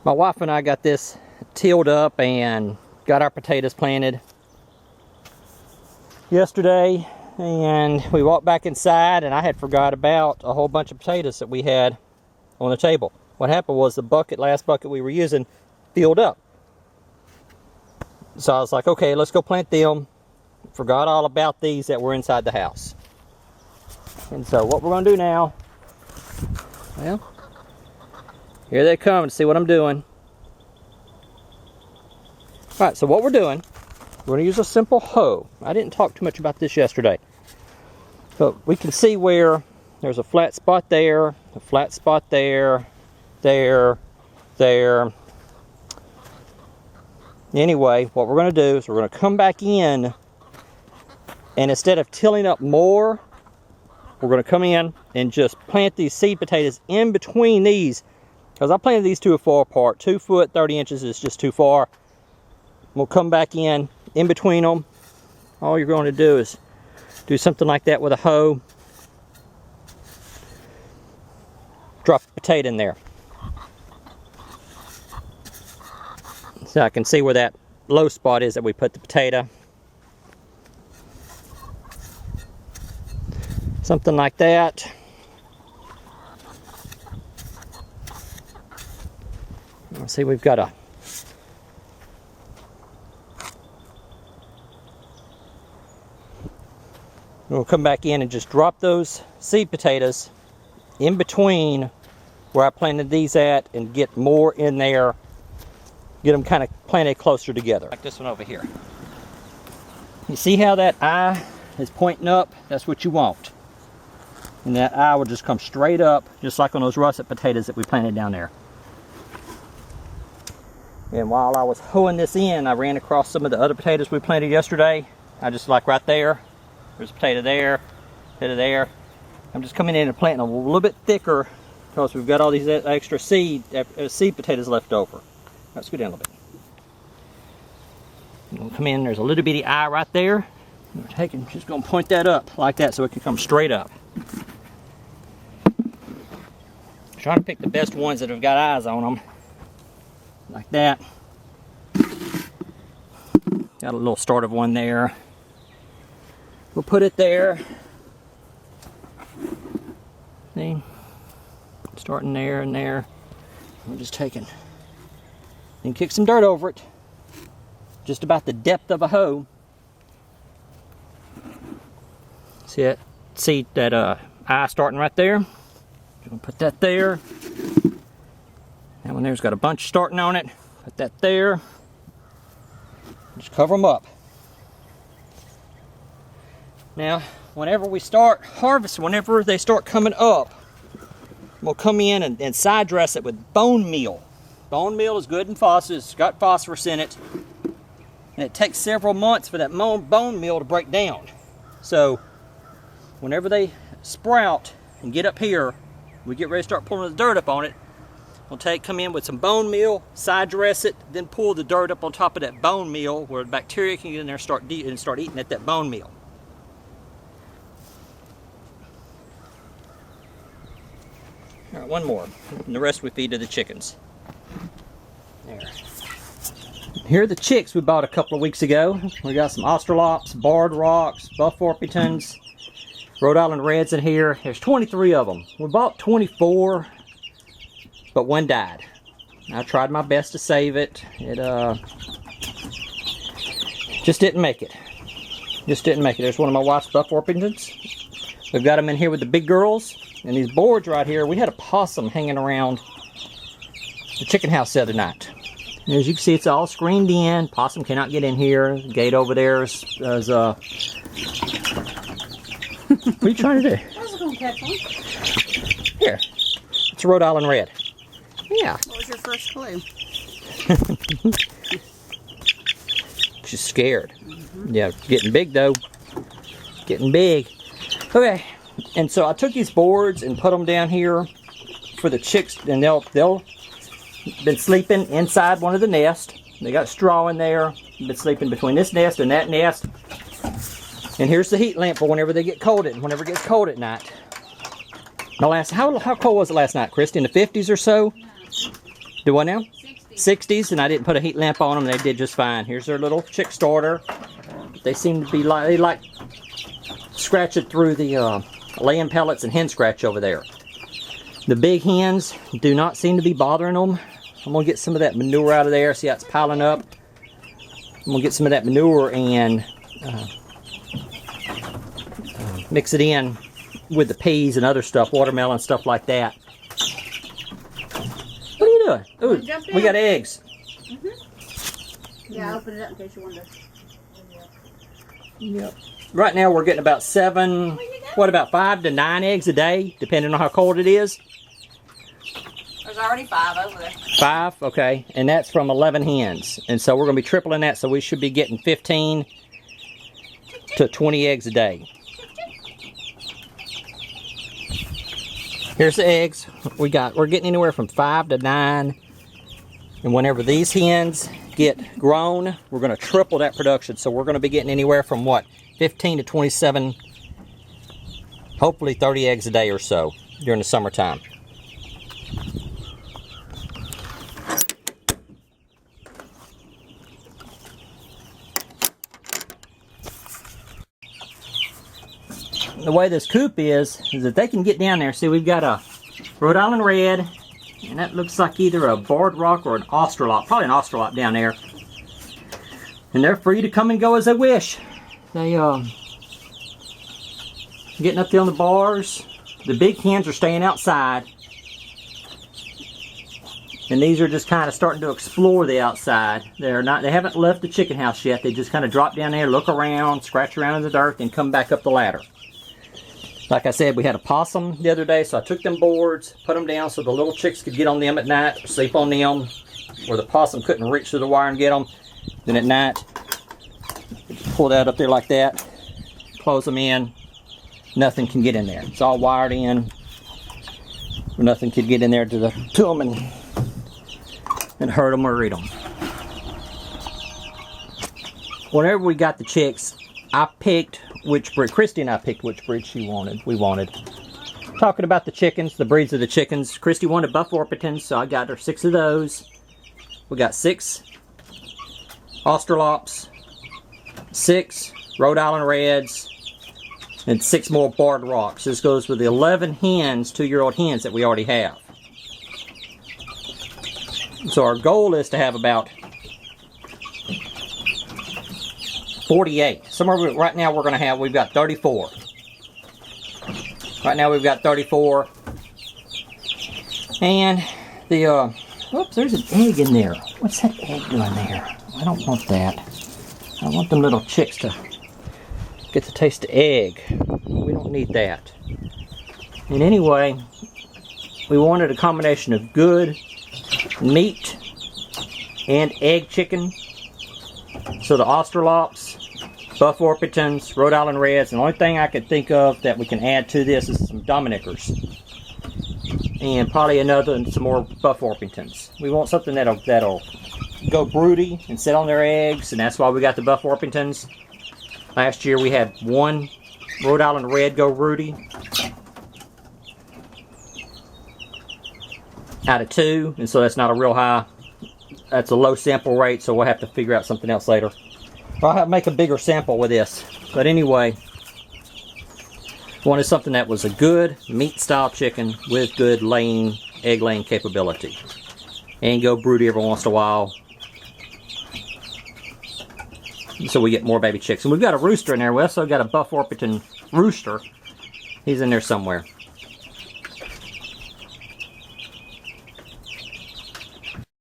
My wife and I got this tilled up and got our potatoes planted yesterday, and we walked back inside and I had forgot about a whole bunch of potatoes that we had on the table. What happened was the last bucket we were using filled up. So I was like, okay, let's go plant them. Forgot all about these that were inside the house. And so what we're going to do now, well, here they come to see what I'm doing. Alright, so what we're doing, we're going to use a simple hoe. I didn't talk too much about this yesterday. But we can see where there's a flat spot there, a flat spot there, there. Anyway, what we're going to do is we're going to come back in, and instead of tilling up more, we're going to come in and just plant these seed potatoes in between these, because I planted these too far apart. 2 foot 30 inches is just too far. We'll come back in between them. All you're going to do is do something like that with a hoe. Drop a potato in there. So I can see where that low spot is that we put the potato. Something like that. Let's see, we've got a we'll come back in and just drop those seed potatoes in between where I planted these at and get more in there. Get them kind of planted closer together. Like this one over here. You see how that eye is pointing up? That's what you want. And that eye will just come straight up, just like on those russet potatoes that we planted down there. And while I was hoeing this in, I ran across some of the other potatoes we planted yesterday. I just like right there. There's a potato there, potato there. I'm just coming in and planting them a little bit thicker because we've got all these extra seed potatoes left over. Let's go down a little bit. We'll come in, there's a little bitty eye right there. We're just going to point that up like that so it can come straight up. Trying to pick the best ones that have got eyes on them. Like that. Got a little start of one there. We'll put it there. See? Starting there and there. We're just taking and kick some dirt over it. Just about the depth of a hoe. See that? See that eye starting right there? I'm gonna put that there. That one there's got a bunch starting on it. Put that there. Just cover them up. Now, whenever we start harvesting, whenever they start coming up, we'll come in and side dress it with bone meal. Bone meal is good and phosphorus. It's got phosphorus in it. And it takes several months for that bone meal to break down. So, whenever they sprout and get up here, we get ready to start pulling the dirt up on it. We'll come in with some bone meal, side dress it, then pull the dirt up on top of that bone meal where the bacteria can get in there and start eating at that bone meal. All right, one more. And the rest we feed to the chickens. There. Here are the chicks we bought a couple of weeks ago. We got some Australops, Barred Rocks, Buff Orpingtons, Rhode Island Reds in here. There's 23 of them. We bought 24, but one died. I tried my best to save it. It just didn't make it. Just didn't make it. There's one of my wife's Buff Orpingtons. We've got them in here with the big girls. And these boards right here, we had a possum hanging around the chicken house the other night. And as you can see, it's all screened in. Possum cannot get in here. The gate over there is what are you trying to do? I was going to catch one. Here. It's a Rhode Island Red. Yeah. What was your first clue? She's scared. Yeah, getting big though. Getting big. Okay. And so I took these boards and put them down here for the chicks, and they'll been sleeping inside one of the nests. They got straw in there. Been sleeping between this nest and that nest. And here's the heat lamp for whenever they get cold whenever it gets cold at night. How cold was it last night, Christy? In the 50s or so? Do what now? 60. 60s, and I didn't put a heat lamp on them. They did just fine. Here's their little chick starter. They seem to be like, they like scratching through the laying pellets and hen scratch over there. The big hens do not seem to be bothering them. I'm gonna get some of that manure out of there. See how it's piling up? I'm gonna get some of that manure and mix it in with the peas and other stuff, watermelon, stuff like that. What are you doing? Ooh, we got eggs. Yeah, I opened it up in case you wanted to. Yep. Right now we're getting about 7, what, about 5 to 9 eggs a day, depending on how cold it is. There's already 5 over there. 5, okay, and that's from 11 hens. And so we're going to be tripling that, so we should be getting 15 to 20 eggs a day. Here's the eggs. We're getting anywhere from 5 to 9. And whenever these hens get grown, we're going to triple that production. So we're going to be getting anywhere from what, 15 to 27, hopefully 30 eggs a day or so during the summertime. The way this coop is that they can get down there. See, we've got a Rhode Island Red, and that looks like either a barred rock or an Australorp, probably an Australorp down there. And they're free to come and go as they wish. They getting up there on the bars. The big hens are staying outside, and these are just kind of starting to explore the outside. They haven't left the chicken house yet. They just kind of drop down there, look around, scratch around in the dirt, and come back up the ladder. Like I said, we had a possum the other day, so I took them boards, put them down so the little chicks could get on them at night, sleep on them, where the possum couldn't reach through the wire and get them. Then at night, pull that up there like that, close them in, nothing can get in there. It's all wired in, nothing could get in there to them and hurt them or eat them. Whenever we got the chicks, I picked which breed, Christy and I picked which breed we wanted. Talking about the chickens, the breeds of the chickens. Christy wanted Buff Orpingtons, so I got her 6 of those. We got 6 Australorps, 6 Rhode Island Reds, and 6 more barred rocks. This goes with the 11 hens, 2-year-old hens that we already have. So our goal is to have about 48. Somewhere right now we've got 34. Right now we've got 34. And the, oops, there's an egg in there. What's that egg doing there? I don't want that. I want them little chicks to get the taste of egg. We don't need that. And anyway, we wanted a combination of good meat and egg chicken. So the Australorps, Buff Orpingtons, Rhode Island Reds, and the only thing I could think of that we can add to this is some Dominickers. And probably some more Buff Orpingtons. We want something that'll go broody and sit on their eggs, and that's why we got the Buff Orpingtons. Last year we had 1 Rhode Island Red go broody out of 2, and so that's not a real high. That's a low sample rate, so we'll have to figure out something else later. I'll have to make a bigger sample with this. But anyway, wanted something that was a good meat-style chicken with good egg-laying capability. And go broody every once in a while, so we get more baby chicks. And we've got a rooster in there. We also got a Buff Orpington rooster. He's in there somewhere.